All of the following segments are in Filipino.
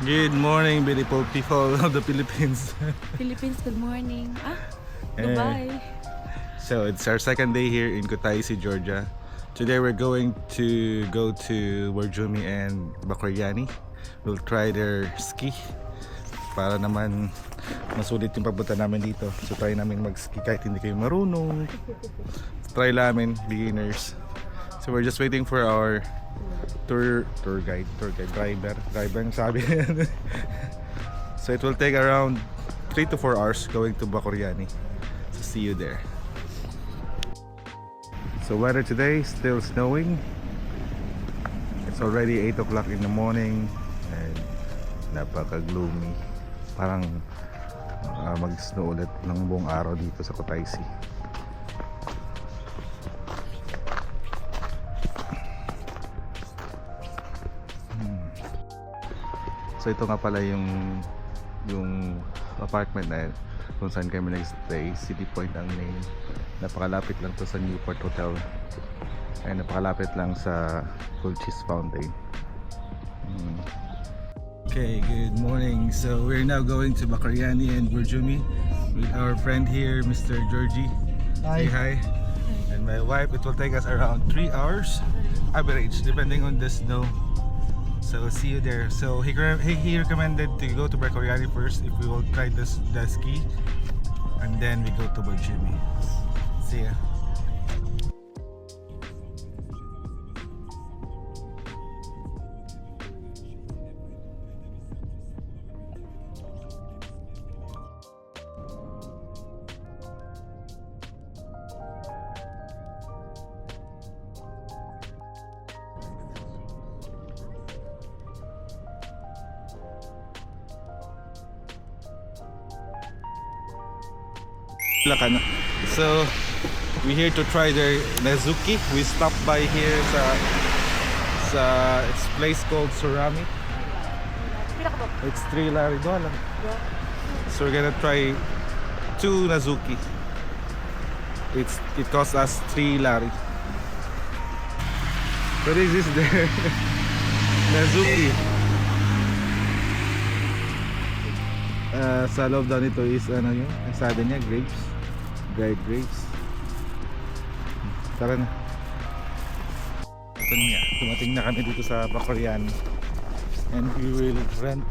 Good morning, beautiful people of the Philippines. Philippines, good morning. Eh, Goodbye. So it's our second day here in Kutaisi, Georgia. Today we're going to go to Warjumi and Bakoyani. We'll try their ski para naman masulit yung pagpunta namin dito. So try namin mag-ski kahit hindi kayo marunong. Try namin, beginners. So we're just waiting for our driver ang sabi. So it will take around 3 to 4 hours going to Bakoyani. So see you there. So weather today, still snowing. It's already 8 o'clock in the morning and napaka-gloomy. Parang mag-snow ulit ng buong araw dito sa Kutaisi. So ito nga pala yung apartment na yun, kung saan kami nag-stay. City Point ang name. Napakalapit lang to sa Newport Hotel. Ay napakalapit lang sa Fulchis Fountain. Okay, good morning. So we're now going to Bakoyani and Warjumi with our friend here, Mr. Georgie. Hi. Say hi. And my wife. It will take us around 3 hours average depending on the snow. So see you there. So he recommended to go to Bakoyani first if we will try the ski, and then we go to Warjumi. See ya. So we're here to try the Nezuki. We stopped by here sa it's place called Surami. It's 3 lari doon lang. So we're gonna try 2 Nezuki. It cost us 3 lari. What is this there? Nezuki. Sa loob daw nito is ano yun, ang sabi niya, grapes, dried grapes. Tara na. Ito nga, dumating na kami dito sa Bakoyani and we will rent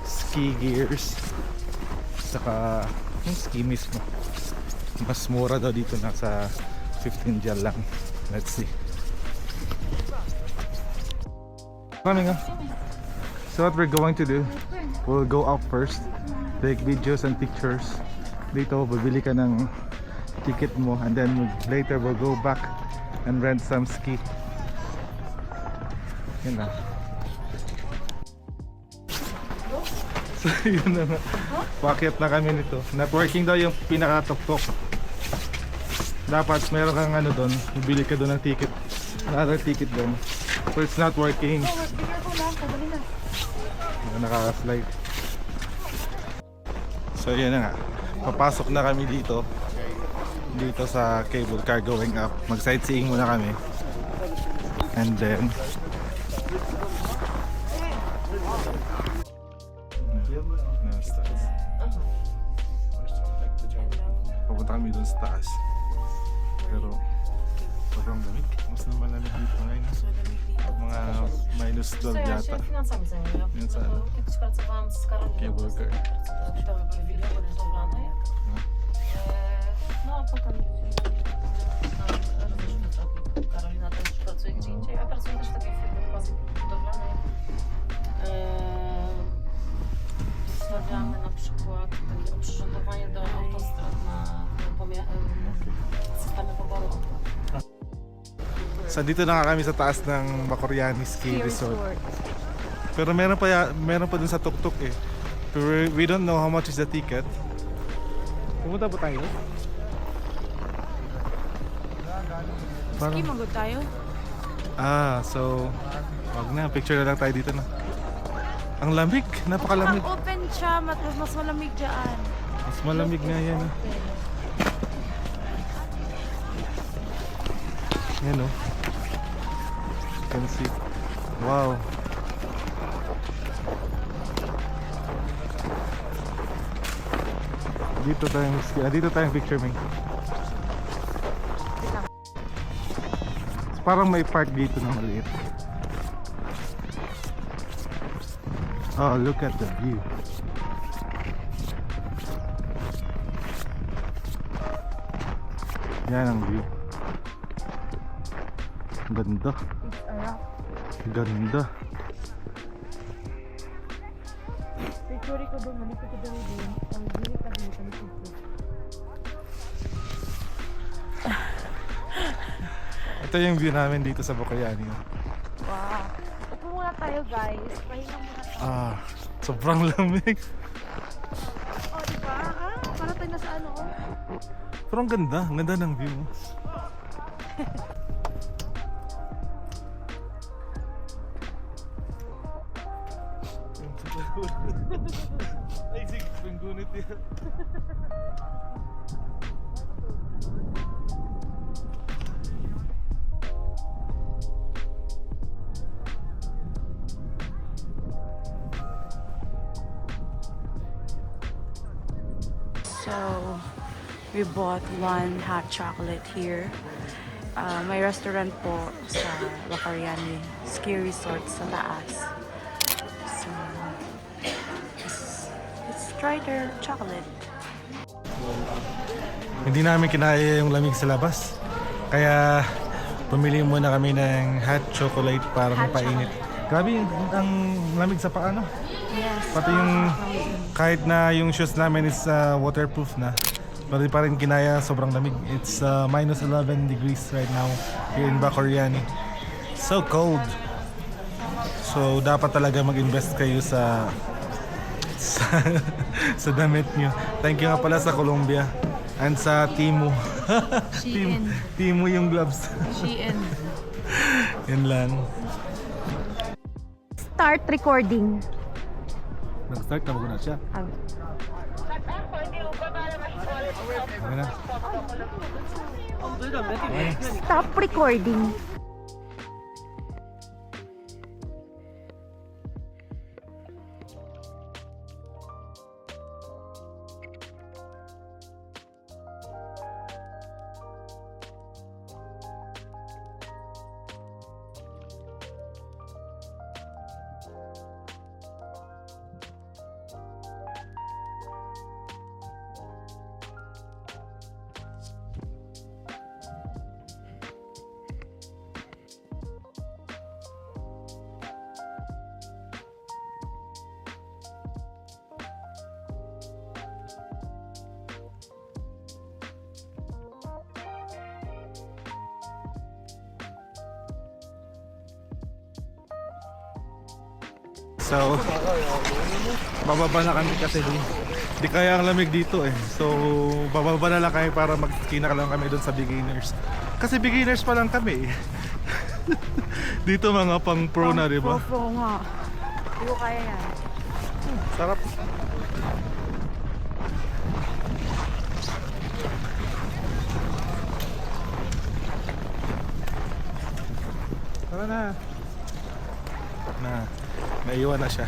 ski gears saka yung ski mismo. Mas mura daw dito, nasa 15 jal lang. Let's see. Coming on. So what we're going to do, we'll go up first, take videos and pictures. Dito, bibili ka ng ticket mo, and then later we'll go back and rent some ski. Yun na. So yun na nga. Pakyat na kami nito. Networking daw yung pinaka-tuktok. Dapat meron kang ano doon, bibili ka doon ng ticket. Another ticket doon. So it's not working. Nakaka-slide. So yan na nga, papasok na kami dito sa cable car going up. Mag sightseeing muna kami and then pupunta kami doon sa taas, pero sobrang lamig. Mas na malamig dito ngayon. Mga minus 12 Ja yata. się finansami zajmuję. Więc Kiedyś pracowałam z Karoliną. Cable car. Światowe były wideo budowlane. No a potem rozeszliśmy trochę. Karolina też pracuje gdzie indziej. Ja pracuję też w takiej firmie quasi budowlanej. Stawiamy na przykład takie oprzyrządowanie do autostrad na systemy poboru opłat. So dito na nga kami sa taas ng Bakoyani Ski Resort. Pero meron pa dun sa tuktok eh. Pero we don't know how much is the ticket. Pumunta ba tayo? Ski, magod tayo. So wag na, picture na lang tayo dito na. Ang lamig, napakalamig. Ang open siya, mas malamig dyan. Mas malamig nga yan. Yan o. You can see. Wow. Dito tayong dito tayong picture me. Parang may park dito na maliit. Oh, look at the view. Yan ang view. Ganda. Ganda. Picture ko doon, malipit ko doon din. Ang dili ka dito, malipit ko. Ito yung view namin dito sa Bocayani. Wow. Upo muna tayo guys. Pahinga muna tayo. Sobrang lamig. Oh, diba? Para tayo nasa ano. Pero ang ganda. Ang ganda ng view. Ay, sige. Panggunit yan. So, we bought one hot chocolate here. May restaurant po sa Bacariani Ski Resort sa taas. So, let's try their chocolate. Hindi namin kinaya yung lamig sa labas. Kaya pumili muna kami ng hot chocolate para Hot mapainit. Grabe ang lamig sa paa, no? Yes. Pati yung kahit na yung shoes namin is waterproof na, pero di pa rin kinaya, sobrang lamig. It's minus 11 degrees right now here in Bacoriani. So cold. So dapat talaga mag-invest kayo sa sa damit nyo. Thank you nga pala sa Colombia and sa Temu. Shein. Temu yung gloves. Shein. Yan lang. Start recording. Nag-start na na siya. Ano na? Stop recording. So, bababa na kami kasi di kaya ang lamig dito eh. So, bababa na lang kami para mag-ski na lang kami doon sa beginners. Kasi beginners pa lang kami eh. Dito mga pang pro na, di ba? Pro nga. Hindi ko kaya yan. Sarap. Tara na. Naiwan na siya.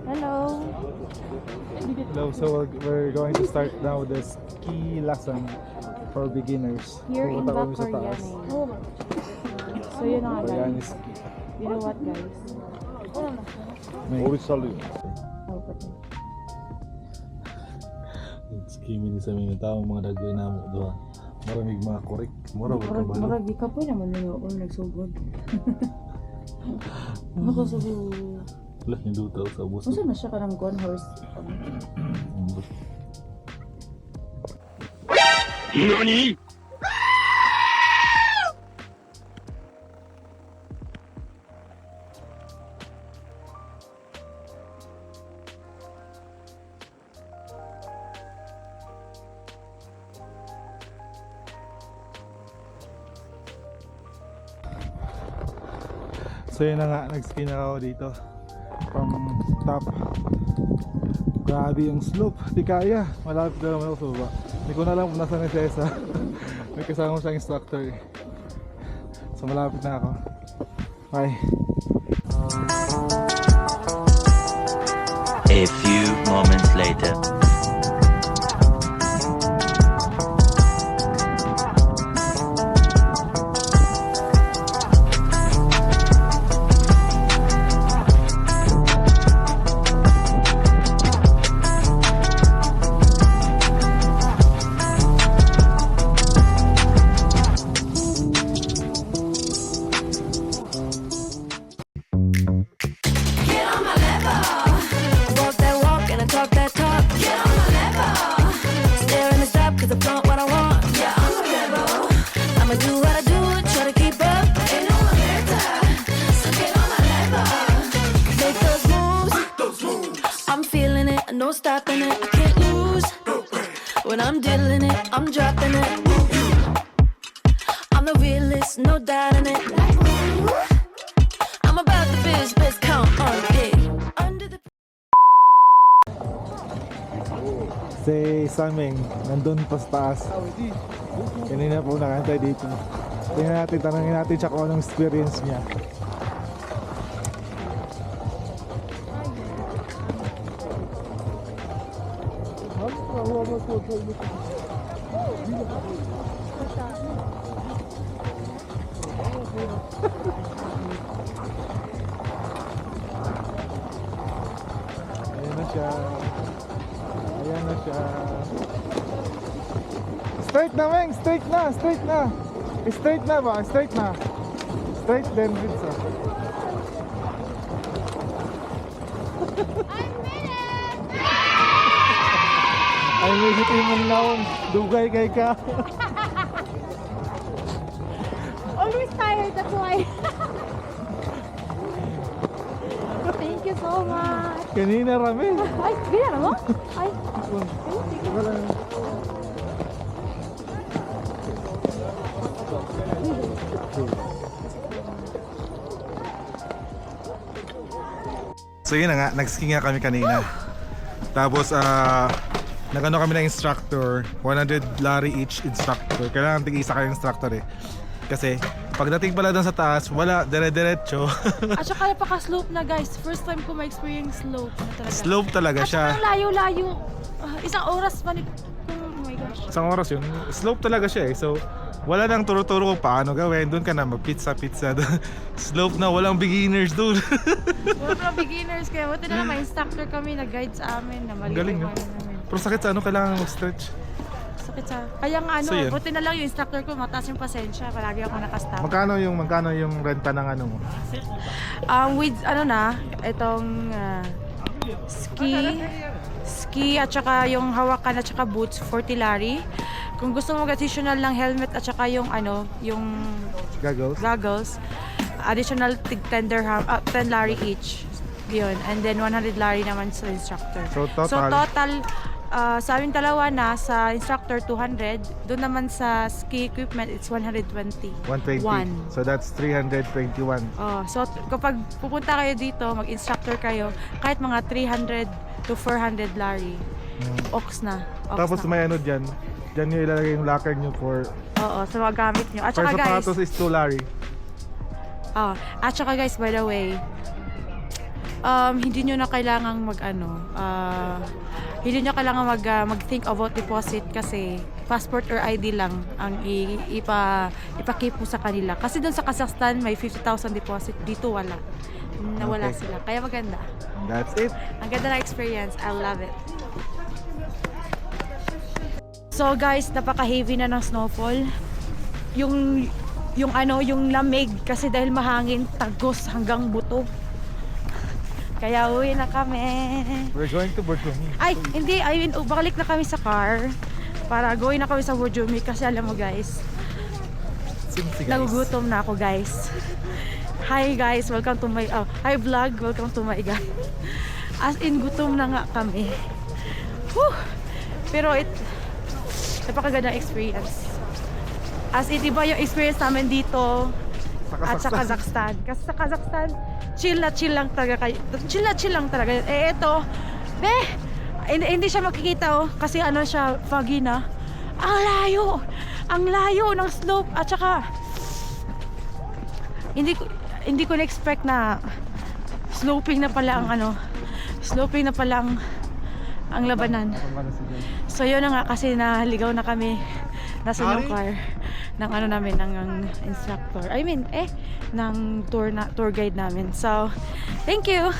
Hello. Hello, so we're going to start now the ski lesson for beginners. Here in Pupunta kami sa taas. Bacoryani. So yun na guys. Bayan ski. You know what guys? May salute. Ski mini sa mga tao mga dagway na mo doha. Maramig mga korek. Mura ba ka ba? Murag di ka po naman nyo o nagsugod. Ako sabi, Wala yung dutaw sa bus. masa na siya ka ng gun horse? So yun na nga, nag-ski na ako dito from top. Grabe yung slope, di kaya. Malapit na naman ako sa baba. Hindi ko na alam kung nasa ni Cesa. May kasama siyang instructor eh. So malapit na ako. Bye. A few moments later. Walk that walk and I talk that talk. Get on my level. Stare in the stop cause I flaunt what I want. Yeah, I'm a rebel. I'ma do what I do, try to keep up. Ain't no one better. So get on my level. Make those moves. I'm feeling it, no stopping it. I can't lose. When I'm dealing it, I'm dropping it. I'm the realest, no doubt in it. I'm about the biz count on it. Under the Si Saming, nandun pa sa taas. Kanina po nakantay dito. Tingnan natin, tanongin natin siya kung anong experience niya. Ayan na siya. Ayan na siya. Straight na, Meng! Straight na! Straight na! Straight na ba? Straight na. Straight then Vince. Ay, may hitin mo naong dugay kay ka. Always tired, that's why. Thank you so much. Kanina rami. Ay, binara mo? Ay, So yun na nga, nag-ski nga kami kanina. Tapos nagano kami ng instructor, 100 lari each instructor. Kailangan tig-isa kayong instructor eh. Kasi pagdating pala doon sa taas, wala, dire-diretso. at saka napaka-slope na guys. First time ko ma-experience slope na talaga. Slope talaga At siya. saka layo-layo. Isang oras pa ni... Oh my gosh. Isang oras yun. Slope talaga siya eh. So wala nang turo-turo kung paano gawin. Doon ka na mag-pizza-pizza. Slope na, walang beginners doon. Wala mga beginners kaya buti na lang may instructor kami na guide sa amin na mali Galing, yung no? ano namin. Pero sakit sa ano, kailangan mag-stretch. Sakit sa... Kaya nga ano, So, yun. buti na lang yung instructor ko, mataas yung pasensya. Palagi ako nakastop. Magkano yung renta ng ano mo? With ano na, itong ski at saka yung hawakan at saka boots, 40 lari. Kung gusto mo additional ng helmet at saka yung ano, yung goggles, additional tig 10 lari each. Yun. And then 100 lari naman sa instructor. So total? So total sa aming dalawa na sa instructor 200, doon naman sa ski equipment it's 120. 120. One. So that's 321. Oh, so kapag pupunta kayo dito, mag-instructor kayo, kahit mga 300 to 400 lari, ox na. Ox Tapos na. may ano dyan. Dyan nyo ilalagay yung locker nyo for... Oo, sa mga gamit nyo. At For saka guys, sapatos is 2 lari. at saka guys, by the way, hindi nyo na kailangang hindi nyo kailangan mag-think about deposit kasi passport or ID lang ang ipakip mo sa kanila. Kasi doon sa Kazakhstan may 50,000 deposit, dito wala. Nawala Okay. sila. Kaya maganda. That's it. Ang ganda ng experience. I love it. So guys, napaka-heavy na ng snowfall. Yung lamig kasi dahil mahangin, tagos hanggang buto. Kaya uwi na kami. We're going to Borjumi. Ay, hindi. I mean, balik na kami sa car. Para going na kami sa Borjumi kasi alam mo guys, Simsi guys. nagugutom na ako guys. Hi guys, welcome to my hi vlog, welcome to my guys. As in gutom na nga kami. Whew! Pero napakagandang experience. As in iba yung experience namin dito at sa Kazakhstan. Kasi sa Kazakhstan, chill na chill lang talaga kayo. Chill na chill lang talaga. Eh ito, hindi siya makikita kasi ano siya, foggy na. Ang layo ng slope at saka hindi ko na-expect na sloping na pala ang labanan. So yun na nga kasi naligaw na kami nasa yung car ng ng instructor. I mean, ng tour guide namin. So, thank you.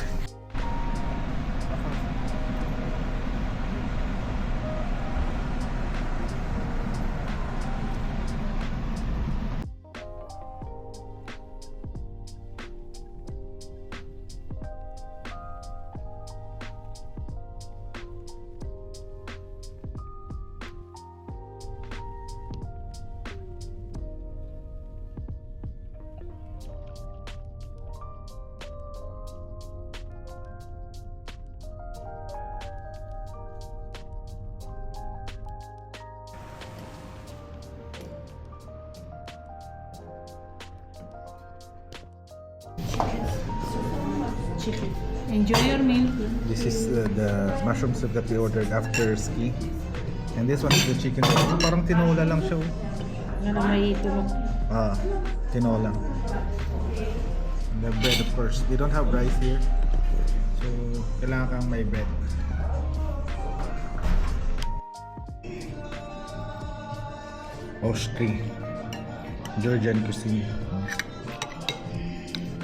Enjoy your meal. This is the mushroom soup that we ordered after ski. And this one is the chicken. Parang tinola lang siya. Nga na may tulog. Tinola. And the bread of course. They don't have rice here. So, kailangan kang may bread. Oshki. Georgian cuisine.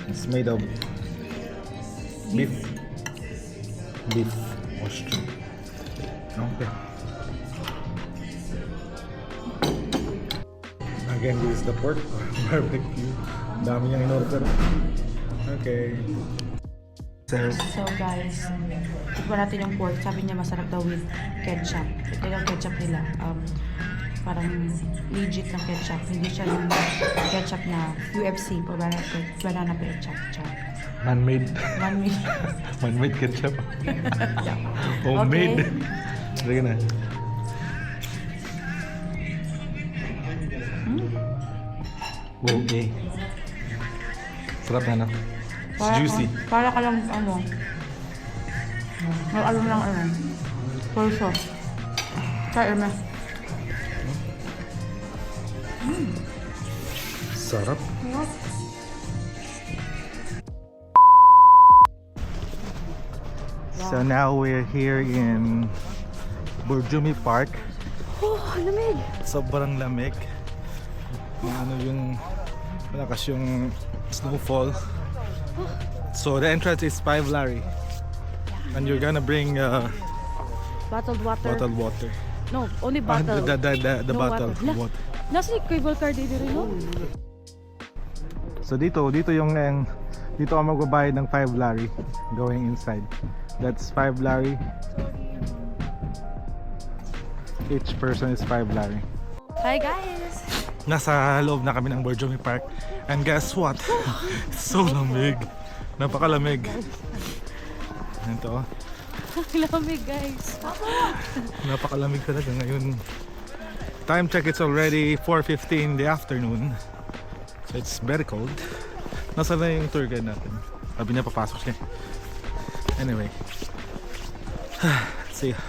It's made of beef. Oshki. Okay. Again, this is the pork barbecue. Dami niyang in-order. Okay. So guys, tikman natin yung pork. Sabi niya masarap daw with ketchup. Ito yung ketchup nila. Parang legit na ketchup. Hindi siya yung ketchup na UFC o banana ketchup. Man-made. Man-made. Man-made ketchup. Yeah. Homemade. Sige na. Okay. Sarap na, no? It's juicy. Para ka lang alam lang soy sauce. Kaya na. Sarap. So now we're here in Borjumi Park. Oh, lamig. Sobrang lamig. Malakas yung snowfall. So the entrance is 5 lari. And you're gonna bring Bottled water. No, only bottle. The No bottle. water. Water. Nasa yung cable car dito rin, no? So dito ako magbabayad ng 5 lari going inside. That's 5 lari. Each person is 5 lari. Hi guys! Nasa loob na kami ng Borjumi Park. And guess what? It's so lamig. Napakalamig. Ito. Lamig guys. Napakalamig talaga ngayon. Time check, it's already 4:50 in the afternoon. So it's very cold. Nasaan na yung tour guide natin? Sabi niya papasok siya. Anyway. See ya.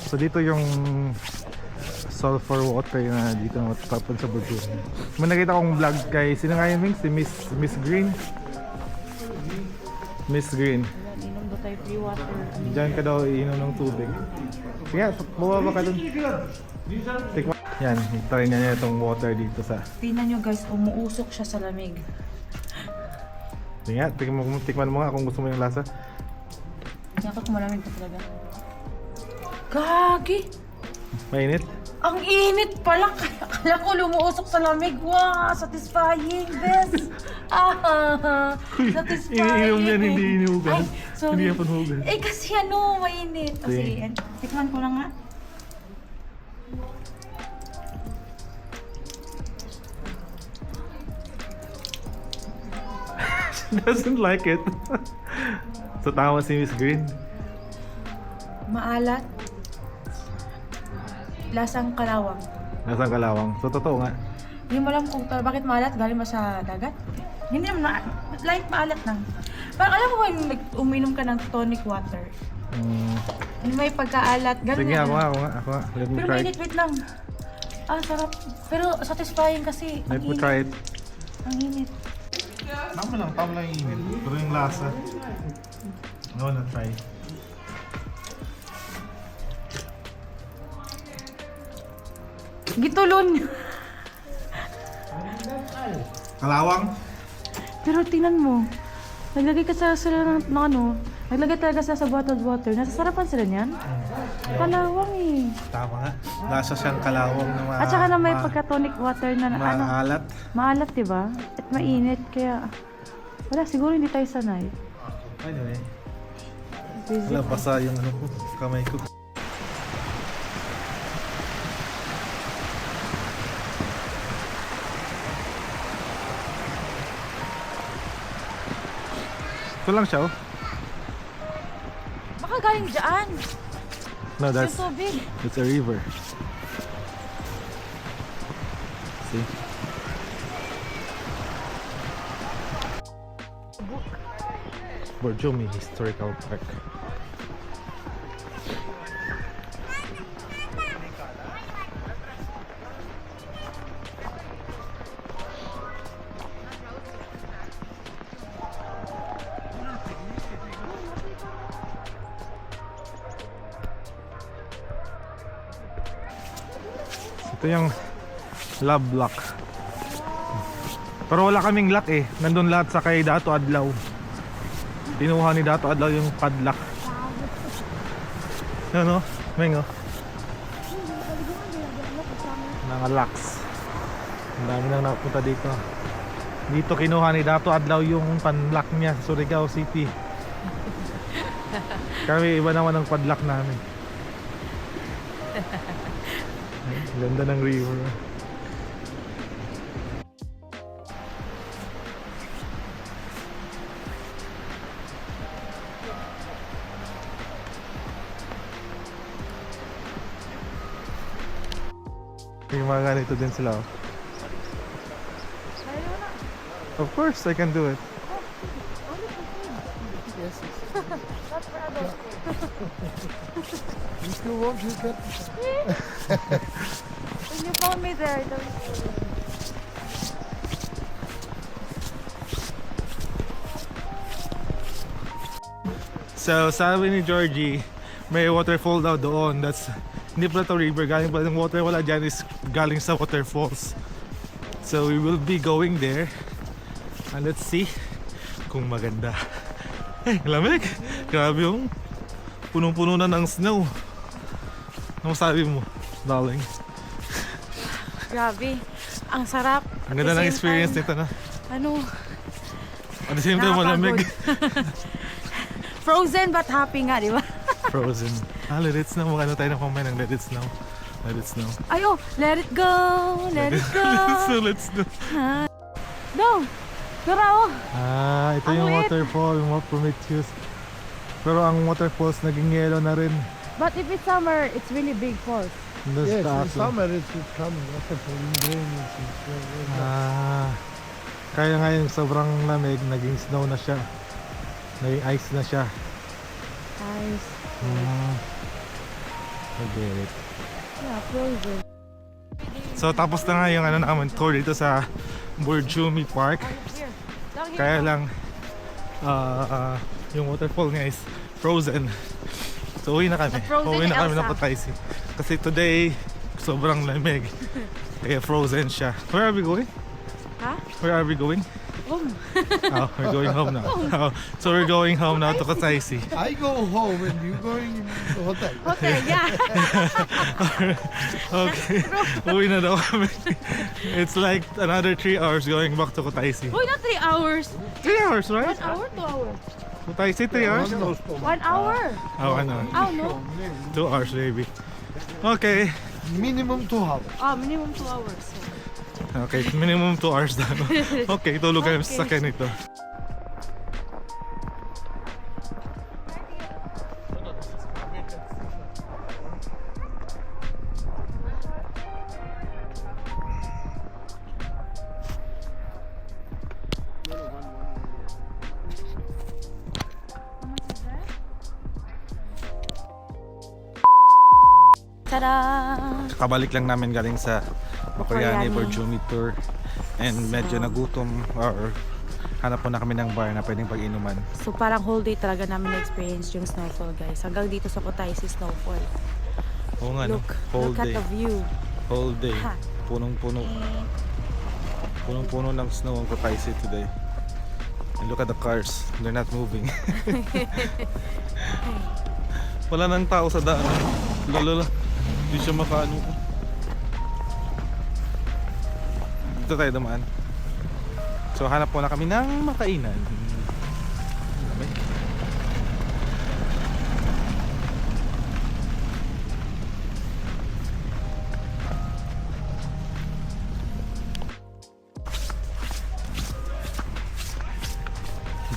So dito yung sulfur water na dito matatapan sa Burjo. May nakita kong vlog kay sino nga yun, Ming? Si Miss Green. Miss Green. Inom ba tayo free water? Diyan ka daw iinom ng tubig. Sige, bumaba ka dun. Tikman. Yan, try niya itong water dito sa... Tingnan nyo guys, umuusok siya sa lamig. Sige nga, tikman mo nga kung gusto mo yung lasa. Yakot malamig pa talaga. Gagi! Mainit? Ang init pala! Kala ko lumuusok sa lamig. Wow! Satisfying! Best! Satisfying! Iniinom yan, hindi inihugan. Ay, sorry. Hindi yan panhugan. Eh kasi ano, mainit. O sige, tikman ko lang nga. Doesn't like it. So tama si Miss Green. Maalat. Lasang kalawang. Nasang kalawang. So totoo nga. Hindi mo alam kung bakit maalat, galing ba sa dagat? Hindi naman, light maalat lang. Parang alam mo ba yung uminom ka ng tonic water? Yung may pagkaalat, ganun Sige, nga. ako nga. Let me Pero try mainit, it. wait lang. Sarap. Pero satisfying kasi. Let me try it. Ang init. Tama lang yung init. Pero yung lasa. I wanna try. Gitulon. Kalawang? Pero tingnan mo. Naglagay ka sa ng ano. Naglagay talaga sa bottled water. Nasasarapan sila niyan? Kalawang eh. Tama nga. Lasa siyang kalawang na At saka na may pagka-tonic water na ano. maalat. Maalat, diba? At mainit, kaya... Wala, siguro hindi tayo sanay. Anyway. Wala, basa yung ano ko, kamay ko. Ito lang siya, oh. Baka galing dyan. No, Yung tubig. it's a river. See? Borjomi Historical Park. Ito yung love lock. Pero wala kaming lock eh. Nandun lahat sa kay Dato Adlaw. Tinuha ni Dato Adlaw yung padlock. Ano? Mengo. Mga locks. Ang dami nang napunta dito. Dito kinuha ni Dato Adlaw yung padlock niya sa Surigao City. Kami iba naman ang padlock namin. Ganda ng river. Yung mga ganito din sila. Oh. Of course, I can do it. If you want, you can. When you found me there, So, sabi ni Georgie, may waterfall daw doon. That's hindi pala to river, galing pala ng water. Wala dyan, is galing sa waterfalls. So, we will be going there. And let's see kung maganda. Eh, lamig. Grabe yung punong-puno na ng snow. Ano sabi mo, darling? grabe. Ang sarap. Ang ganda ng experience nito na. Ano? At the same time, malamig. Frozen but happy nga, di ba? Frozen. Let it snow. Ano tayo na kumain ng let it snow. Let it snow. Ay, oh, let it go, let it go. So let's do. No, tara oh. Ito Ang yung liit. waterfall, mga Prometheus. Pero ang waterfalls naging yellow na rin. But if it's summer, it's really big falls. Doon Yes, sa in taas, oh. summer it's coming. After in rain Kaya nga yung sobrang lamig, naging snow na siya. Naging ice na siya. Ice. I get it. Yeah, frozen. So tapos na nga yung ano naman tour dito sa Borjumi Park. Here. Down here. Kaya lang yung waterfall nga is frozen. So uwi na kami. Frozen Uwi ni na kami Elsa. ng Kutaisi. Kasi today sobrang lamig. Kaya frozen siya. Where are we going? Huh? Where are we going? Home. Oh, we're going home now. Oh, so we're going home now to Kutaisi. I go home and you going to hotel. Hotel, yeah. Okay. Uwi na daw kami. It's like another 3 hours going back to Kutaisi. Uy, not 3 hours. 3 hours, right? 1 hour, 2 hours. Kutaisi 3 hours? 1 hour. Oh, ano? Oh, no. 2 hours, baby. Okay. Minimum 2 hours. Oh, minimum 2 hours. Okay, minimum 2 hours daw. Okay, tulog kami sa sakyan ito. Ta-da! Kabalik lang namin galing sa Bakoyani Bakoyani. Borjumi tour. And medyo nagutom or hanap po na kami ng bar na pwedeng pag-inuman. So parang whole day talaga namin na-experience yung snowfall, guys. Hanggang dito sa Kutaisi snowfall. Oo nga, no? Look, Whole look day. at the view. Whole day. Ha. Punong-puno. Punong-puno ng snow ang Kutaisi today. And look at the cars. They're not moving. Wala nang tao sa daan. Lalo. Hindi siya makaano. Dito tayo dumaan. So hanap muna kami ng makainan. Lamig.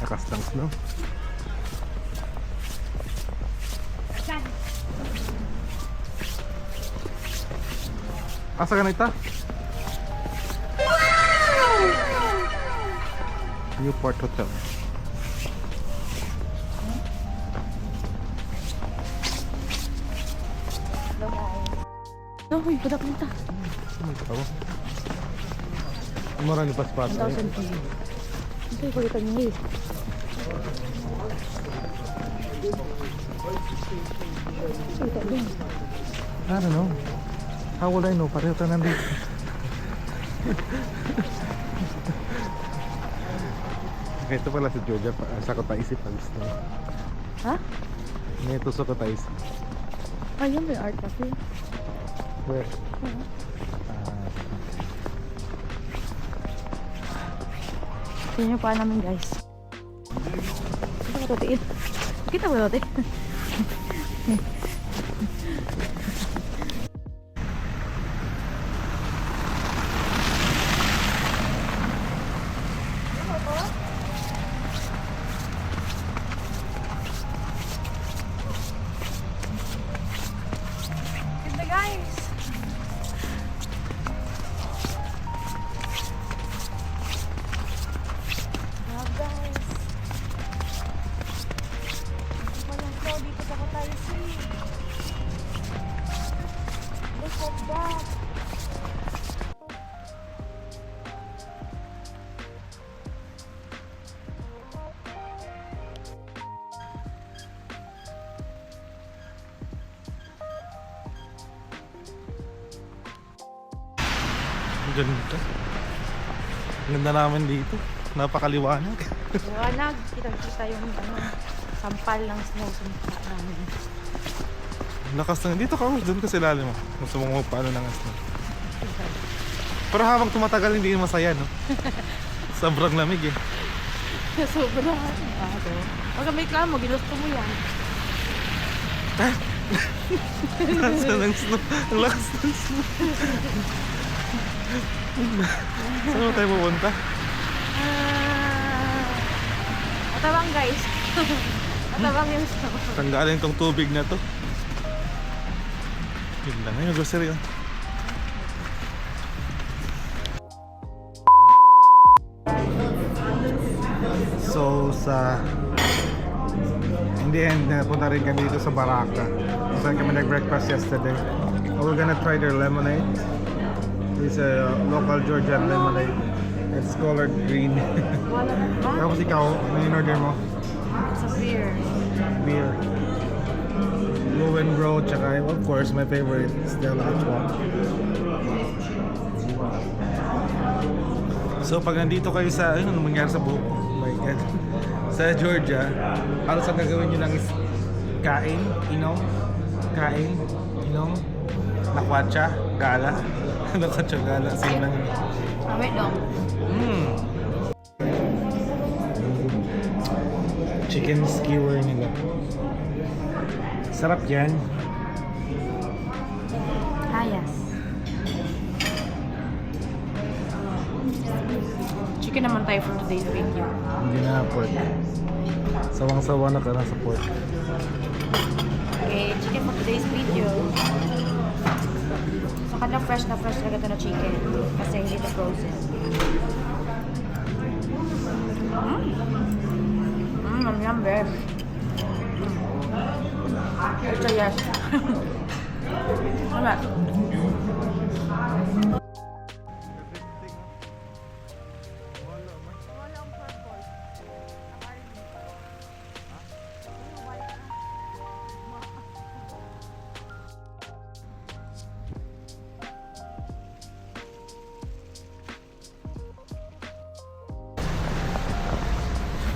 Lakas ng snow. Asa ka na ita? Newport Hotel. No, uy, pada punta. Marami pa spot. 1,000 pesos. Ito yung kulitan niya eh. I don't know. How would I know? Pareho tayo nandito. Ito pala si Georgia sa Kutaisi pag snow. Ha? Ito sa Kutaisi. Ayun, may art cafe. Where? Yan yung paa namin, guys. Kita ko totiin. Kita ko totiin. Ganda, guys. Guys. Walang snow dito sa Kutaisi. Look at that. Ang ganda. Ang ganda namin dito. Napakaliwanag. Liwanag. Kita-kita yung ano, sampal ng snow sa mukha namin. Lakas na. Dito ka, doon ka sa ilalim mo. Gusto mong paano ng snow. Pero habang tumatagal hindi masaya, no? Sobrang lamig eh. Sobra. Ado. Pag may klamo, ginusto mo yan. Lakas na ng snow. Ang lakas ng snow. Saan ba tayo pupunta? Matabang, guys. Matabang yung snow. Tanggalin tong tubig na to. Yun lang. Ayun, grocery yun. So sa in the end, napunta rin kami dito sa Baraka. Saan kami nag-breakfast yesterday. We're gonna try their lemonade. It's a local Georgian lemonade. It's colored green. Tapos ikaw, ano yung order mo? It's a beer. Beer. Blue and Bro, tsaka of course my favorite, Stella Artois. So pag nandito kayo sa, ano nangyari sa buhok ko? Oh my God. Sa Georgia, halos ang gagawin nyo lang is kain, inom, nakwatsa, gala. Nakwatsa, gala. Same lang yun. Wait lang. Chicken skewer nila. Sarap yan. Ah, yes. Chicken naman tayo for today's video. Hindi na pork. Sawang-sawa na ka na sa pork. Okay, chicken for today's video. So, kada fresh na talaga ito na chicken. Kasi hindi ito frozen. Yum, babe. Ito, yes. Ano ba?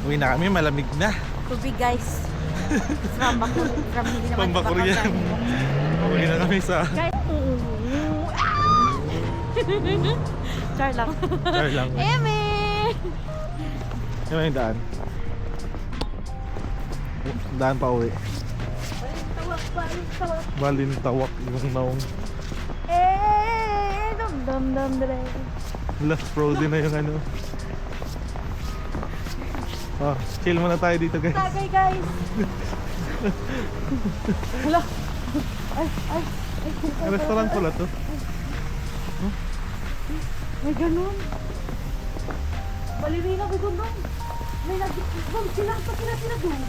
Uwi na kami, malamig na. Tubig, guys. From hindi naman Pambakurian. Uwi na kami sa... Guys. Char lang. Char lang. Eme! Yan yung daan. Daan pa uwi. Balintawak yung naong. Dum dre. Last frozen na yung ano. Oh, chill muna tayo dito guys. Tagay, guys. Hala. Ay. Restaurant pala to. May ganun. Ballerina, may ganun. May nag-bump sila. Pag sila doon.